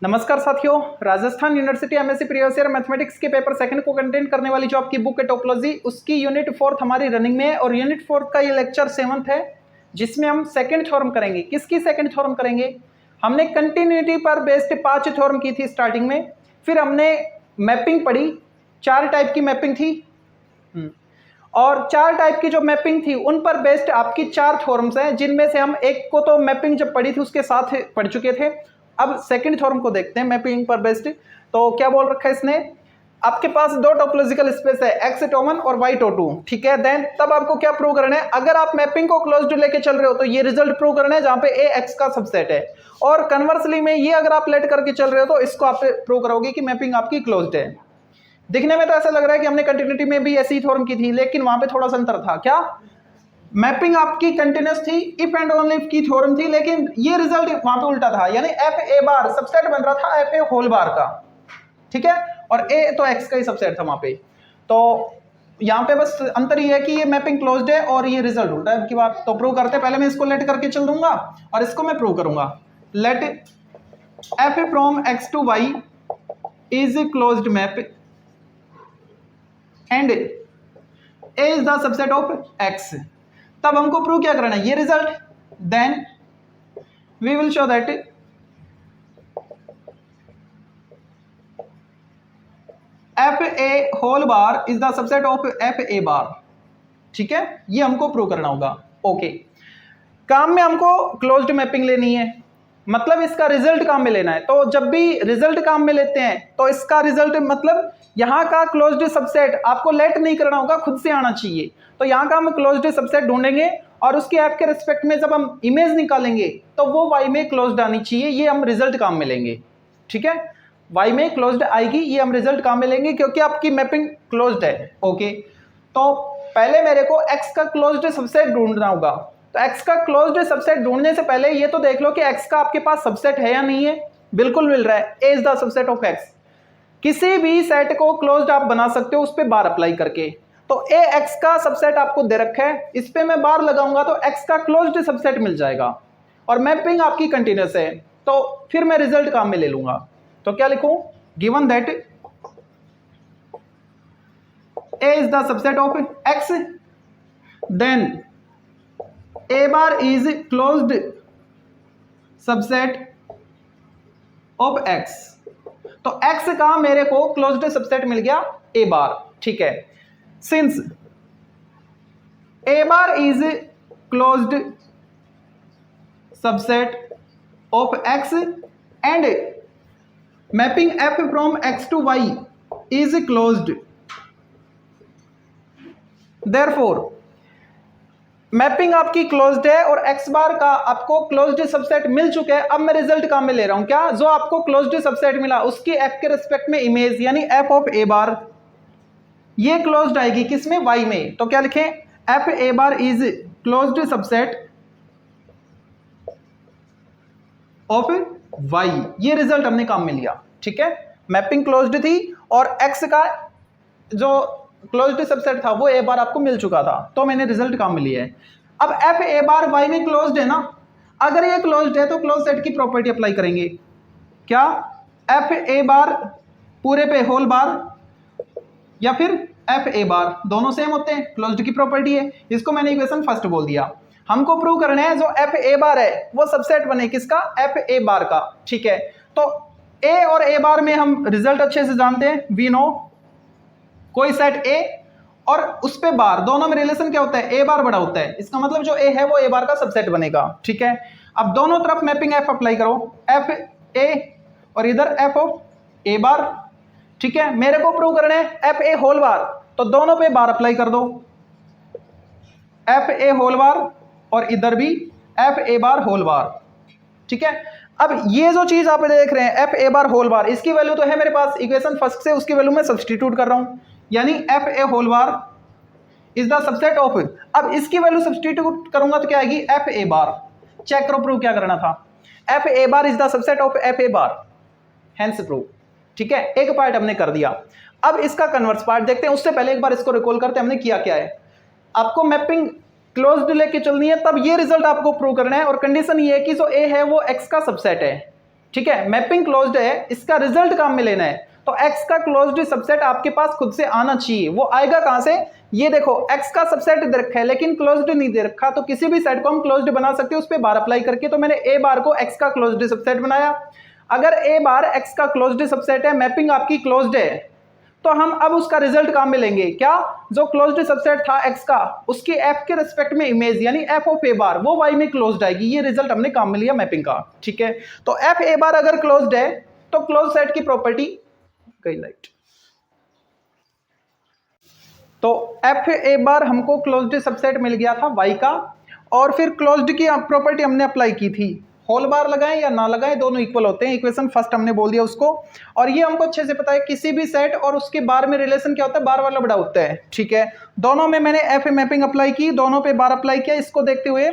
नमस्कार साथियों, Rajasthan university MSc previous year mathematics के पेपर सेकंड को कंटेंट करने वाली जो आपकी बुक है टोपोलॉजी, उसकी यूनिट 4 हमारी रनिंग में है और यूनिट 4 का ये लेक्चर 7th है जिसमें हम सेकंड थ्योरम करेंगे। किसकी सेकंड थ्योरम करेंगे? हमने कंटिन्यूटी पर बेस्ड 5 थ्योरम की थी स्टार्टिंग में, फिर हमने मैपिंग पढ़ी, 4 टाइप की मैपिंग थी और 4 टाइप की जो मैपिंग थी उन पर बेस्ड आपकी 4 थ्योरम्स हैं, जिनमें से हम एक को तो मैपिंग जब पढ़ी थी उसके साथ पढ़ चुके थे। अब सेकंड थ्योरम को देखते हैं मैपिंग पर बेस्ड। तो क्या बोल रखा है इसने? आपके पास दो टोपोलॉजिकल स्पेस है, x(1) और y(2), ठीक है। देन तब आपको क्या प्रूव करना है? अगर आप मैपिंग को क्लोज्ड लेके चल रहे हो तो ये रिजल्ट प्रूव करना है जहां पे a x का सबसेट है, और कन्वर्सली में ये अगर आप लेट करके चल रहे हो तो इसको आप प्रूव करोगे कि मैपिंग आपकी क्लोज्ड है। दिखने में तो ऐसा लग रहा है कि हमने कंटिन्यूटी में भी ऐसी थ्योरम की थी, लेकिन वहां पे थोड़ा सा अंतर था। क्या? मैपिंग आपकी कंटिन्यूस थी, इफ एंड ओनली इफ की थ्योरम थी, लेकिन ये रिजल्ट वहां पे उल्टा था, यानी एफ ए बार सबसेट बन रहा था एफ ए होल बार का, ठीक है, और ए तो एक्स का ही सबसेट था वहां पे। तो यहाँ पे बस अंतर ये है कि ये मैपिंग क्लोज्ड है और ये रिजल्ट उल्टा है की बात। तो प्रूव करते पहले मैं इसको लेट करके चल दूंगा और इसको मैं प्रूव करूंगा। Let F A from X to Y is closed map and A is the subset of X. तब हमको प्रूव क्या करना है? ये रिजल्ट। Then we will show that F A whole bar is the subset of F A bar, ठीक है, ये हमको प्रूव करना होगा। ओके, काम में हमको क्लोज्ड मैपिंग लेनी है, मतलब इसका रिजल्ट काम में लेना है। तो जब भी रिजल्ट काम में लेते हैं तो इसका रिजल्ट मतलब यहां का क्लोज्ड सबसेट आपको लेट नहीं करना होगा, खुद से आना चाहिए। तो यहां का हम क्लोज्ड सबसेट ढूंढेंगे और उसके एफ के रिस्पेक्ट में जब हम इमेज निकालेंगे तो वो वाई में क्लोज्ड आनी चाहिए, ये हम रिजल्ट काम में लेंगे, ठीक है। वाई में क्लोज्ड आएगी, ये हम रिजल्ट काम में लेंगे क्योंकि आपकी मैपिंग क्लोज्ड है। ओके, तो पहले मेरे को एक्स का क्लोज्ड सबसेट ढूंढना होगा। तो x का क्लोज्ड सबसेट ढूंढने से पहले ये तो देख लो कि x का आपके पास सबसेट है या नहीं है। बिल्कुल मिल रहा है, a is the subset of x। किसी भी सेट को क्लोज्ड आप बना सकते हो उस पे बार अप्लाई करके। तो a x का सबसेट आपको दे रखा है, इस पे मैं बार लगाऊंगा तो x का क्लोज्ड सबसेट मिल जाएगा और मैपिंग आपकी कंटिन्यूस है, तो फिर मैं रिजल्ट काम में ले लूंगा। तो क्या लिखूं? Given that a is the subset of x, then a bar is closed subset of x। तो x का मेरे को क्लोज्ड सबसेट मिल गया a बार, ठीक है। Since a bar is closed subset of x and mapping f from x to y is closed, therefore mapping आपकी closed है और x बार का आपको क्लोज्ड सबसेट मिल चुके हैं। अब मैं रिजल्ट काम में ले रहा हूं। क्या? जो आपको क्लोज्ड सबसेट मिला उसकी f के रिस्पेक्ट में इमेज यानी f ऑफ a बार ये क्लोज्ड आएगी किसमें? y में। तो क्या लिखें? f a bar is closed subset of y, ये रिजल्ट हमने काम में लिया, ठीक है। मैपिंग क्लोज्ड थी और x का जो क्लोज्ड सबसेट था वो a बार आपको मिल चुका था, तो मैंने रिजल्ट काम में लिया है। अब f a बार y में क्लोज्ड है ना, अगर ये क्लोज्ड है तो क्लोज सेट की प्रॉपर्टी अप्लाई करेंगे। क्या? f a बार पूरे पे होल बार या फिर f a बार, दोनों सेम होते हैं, क्लोज्ड की प्रॉपर्टी है। इसको मैंने इक्वेशन फर्स्ट बोल दिया। हमको प्रूव करना है जो f a बार है वो सबसेट बने किसका? f a बार का, ठीक है। तो a और a बार में हम रिजल्ट अच्छे से जानते हैं, वी नो कोई सेट A और उस पे बार, दोनों में रिलेशन क्या होता है? A बार बड़ा होता है, इसका मतलब जो A है वो A बार का सबसेट बनेगा, ठीक है। अब दोनों तरफ मैपिंग F अप्लाई करो, F A और इधर F ऑफ A बार, ठीक है। मेरे को प्रूव करना है F A होल बार, तो दोनों पे बार अप्लाई कर दो, F A होल बार और इधर भी F A bar whole bar, ठीक है। अब ये जो चीज आप देख रहे हैं F A bar whole bar, इसकी वैल्यू तो है मेरे पास इक्वेशन फर्स्ट से, उसकी वैल्यू मैं सब्स्टिट्यूट कर रहा हूं, यानी F A whole bar is the subset of. अब इसकी वैल्यू सब्स्टिट्यूट करूंगा तो क्या आएगी? F A bar. चेक करो प्रूव क्या करना था। F A bar is the subset of F A bar, hence prove, ठीक है। एक पार्ट हमने कर दिया, अब इसका कन्वर्स पार्ट देखते हैं। उससे पहले एक बार इसको रिकॉल करते हैं हमने किया क्या है। आपको मैपिंग क्लोज्ड लेके चलनी है, तब ये रिजल्ट आपको प्रूव करना है और कंडीशन ये है कि जो ए है वो एक्स का सबसेट है, ठीक है, मैपिंग क्लोज्ड है, इसका रिजल्ट काम में लेना है, तो x का क्लोज्ड सबसेट आपके पास खुद से आना चाहिए। वो आएगा कहां से? ये देखो x का सबसेट दे रखा है लेकिन क्लोज्ड नहीं दे रखा, तो किसी भी सेट को हम क्लोज्ड बना सकते हैं उस पर बार अप्लाई करके। तो मैंने a बार को x का क्लोज्ड सबसेट बनाया। अगर a बार x का क्लोज्ड सबसेट है, मैपिंग आपकी क्लोज्ड है, तो हम अब उसका रिजल्ट काम में लेंगे। क्या? जो क्लोज्ड सबसेट था x का, उसकी f के रिस्पेक्ट में इमेज यानी f ऑफ a बार वो y में क्लोज्ड आएगी। ये रिजल्ट हमने काम में लिया मैपिंग का। ठीक है, तो f a बार अगर क्लोज्ड है तो क्लोज सेट की प्रॉपर्टी गई लाइट। तो एफ ए बार हमको क्लोज्ड सबसेट मिल गया था y का, और फिर क्लोज्ड की प्रॉपर्टी हमने अप्लाई की थी। होल बार लगाएं या ना लगाएं दोनों इक्वल होते हैं, इक्वेशन फर्स्ट हमने बोल दिया उसको। और ये हमको अच्छे से पता है किसी भी सेट और उसके बार में रिलेशन क्या होता है, बार वाला बड़ा होता है। ठीक है, दोनों में मैंने एफ ए मैपिंग अप्लाई की, दोनों पे बार अप्लाई किया इसको देखते हुए।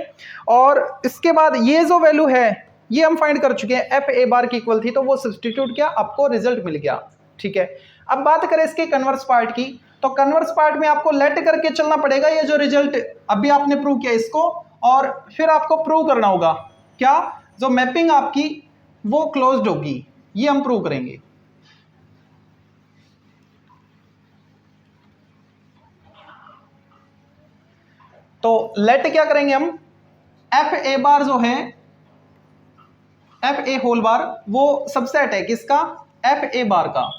और इसके बाद ये जो वैल्यू है ये हम फाइंड कर चुके हैं, एफ ए बार की इक्वल थी, तो वो सब्स्टिट्यूट किया, आपको रिजल्ट मिल गया। ठीक है, अब बात करें इसके कन्वर्स पार्ट की, तो कन्वर्स पार्ट में आपको लेट करके चलना पड़ेगा। ये जो रिजल्ट अभी आपने प्रूव किया इसको, और फिर आपको प्रूव करना होगा क्या? जो मैपिंग आपकी वो क्लोज्ड होगी, ये हम प्रूव करेंगे। तो लेट क्या करेंगे हम, एफ ए बार जो है, एफ ए होल बार वो सबसेट है किसका? एफ ए बार का।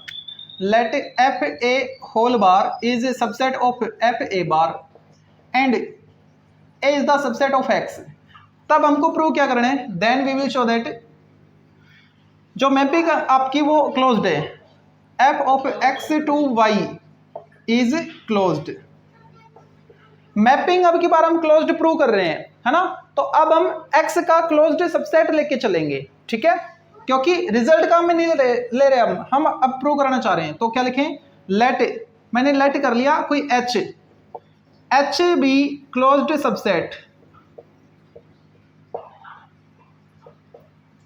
Let F A whole bar is a subset of F A bar and A is the subset of X. तब हमको प्रूव क्या करना है? Then we will show that जो मैपिंग आपकी वो क्लोज्ड है, F of X to Y is closed. Mapping अब की बार हम क्लोज्ड प्रूव कर रहे हैं, है ना? तो अब हम x का क्लोज्ड सबसेट लेके चलेंगे। ठीक है, क्योंकि रिजल्ट का हम नहीं ले रहे, हम अब प्रूव कराना चाह रहे हैं। तो क्या लिखें? लेट, मैंने लेट कर लिया कोई h be closed subset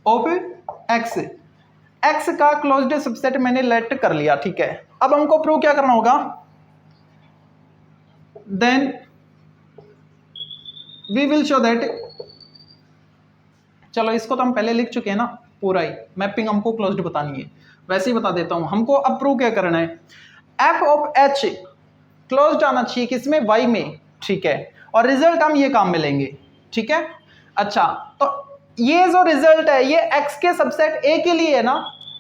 of x का क्लोज्ड सबसेट मैंने लेट कर लिया। ठीक है, अब हमको प्रूव क्या करना होगा? Then we will show that, चलो इसको तो हम पहले लिख चुके हैं ना पूरा ही, मैपिंग हमको क्लोज्ड बतानी है, वैसे ही बता देता हूं। हमको अब प्रूव क्या करना है? एफ ऑफ एच क्लोज्ड आना चाहिए किसमें? y में। ठीक है, और रिजल्ट हम ये काम में लेंगे। ठीक है, अच्छा, तो ये जो रिजल्ट है ये x के सबसेट a के लिए है ना,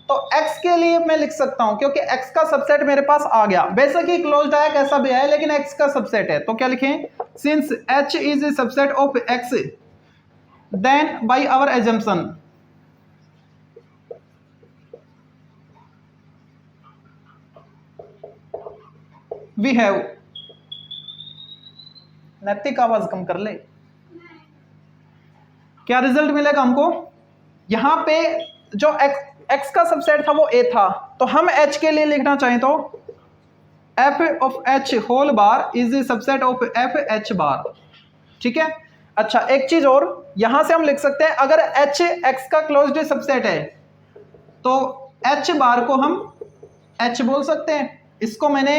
तो x के लिए मैं लिख सकता हूं क्योंकि x का सबसेट मेरे पास आ गया। वैसे कि क्लोज्ड आया कैसा भी आया लेकिन x का सबसेट है, तो क्या लिखें? Since h is a subset of x then by our assumption we have, नैतिक आवाज कम कर ले, क्या रिजल्ट मिलेगा हमको? यहां पे जो x का सबसेट था वो a था, तो हम h के लिए लिखना चाहें तो f of h whole bar is a subset of f h bar. ठीक है, अच्छा एक चीज और, यहां से हम लिख सकते हैं अगर h x का क्लोज्ड सबसेट है तो h बार को हम h बोल सकते हैं। इसको मैंने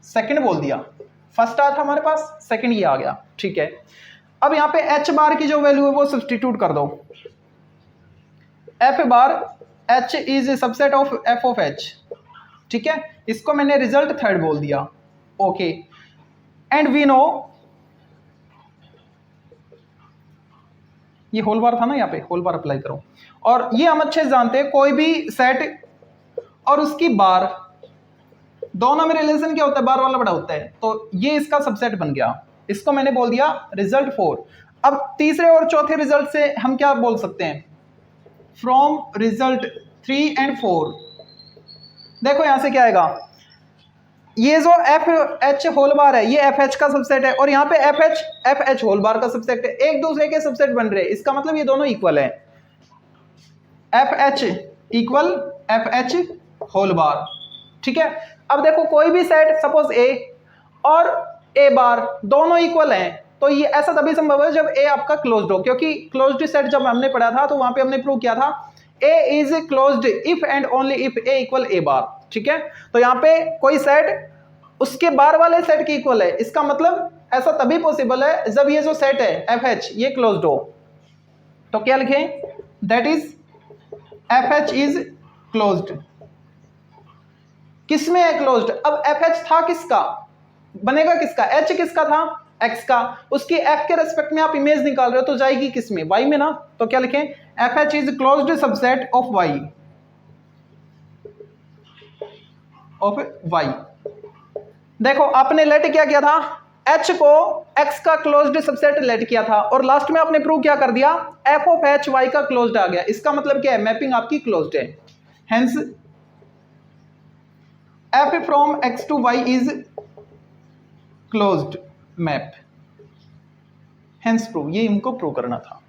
सेकंड बोल दिया, फर्स्ट आया था हमारे पास, सेकंड ये आ गया। ठीक है, अब यहां पे h बार की जो वैल्यू है वो सब्स्टिट्यूट कर दो। f bar h is a subset of f of h। ठीक है, इसको मैंने रिजल्ट थर्ड बोल दिया। ओके, एंड वी नो, ये होल बार था ना, यहाँ पे होल बार अप्लाई करो। और ये हम अच्छे से जानते हैं कोई भी सेट और उसकी बार दोनों में रिलेशन क्या होता है? बार वाला बड़ा होता है, तो ये इसका सबसेट बन गया। इसको मैंने बोल दिया रिजल्ट 4। अब तीसरे और चौथे रिजल्ट से हम क्या बोल सकते हैं? फ्रॉम रिजल्ट 3 एंड 4, देखो यहां से क्या आएगा? ये जो एफ एच होल बार है ये एफ एच का सबसेट है, और यहाँ पे एफ एच होल बार का सबसेट है, एक दूसरे के सबसेट बन रहे हैं। इसका मतलब ये दोनों इक्वल है, F H equal F H whole bar. ठीक है, अब देखो कोई भी सेट सपोज ए और ए बार दोनों इक्वल हैं, तो ये ऐसा तभी संभव है जब ए आपका क्लोज्ड हो, क्योंकि क्लोज्ड सेट जब हमने पढ़ा था तो वहां पे हमने प्रूव किया था A is closed if and only if A equal A bar. ठीक है, तो यहाँ पे कोई सेट उसके बार वाले सेट की इक्वल है, इसका मतलब ऐसा तभी पॉसिबल है जब ये जो सेट है एफ एच ये क्लोज्ड हो। तो क्या लिखें? That is F H is closed. किसमें है क्लोज्ड? अब एफ एच था किसका, बनेगा किसका, एच किसका था, एक्स का, उसकी एफ के रेस्पेक्ट में आप इमेज निकाल रहे हो तो जाएगी किसमें, वाई में ना। तो क्या लिखें, F H is closed subset of Y, of Y. देखो आपने लेट क्या किया था, एच को एक्स का क्लोज्ड सबसेट लेट किया था, और लास्ट में आपने प्रूव क्या कर दिया, एफ ऑफ एच वाई का क्लोज्ड आ गया। इसका मतलब क्या है, मैपिंग आपकी क्लोज्ड है। Hence F from X to Y is closed map, hence prove, ये इनको प्रूव करना था।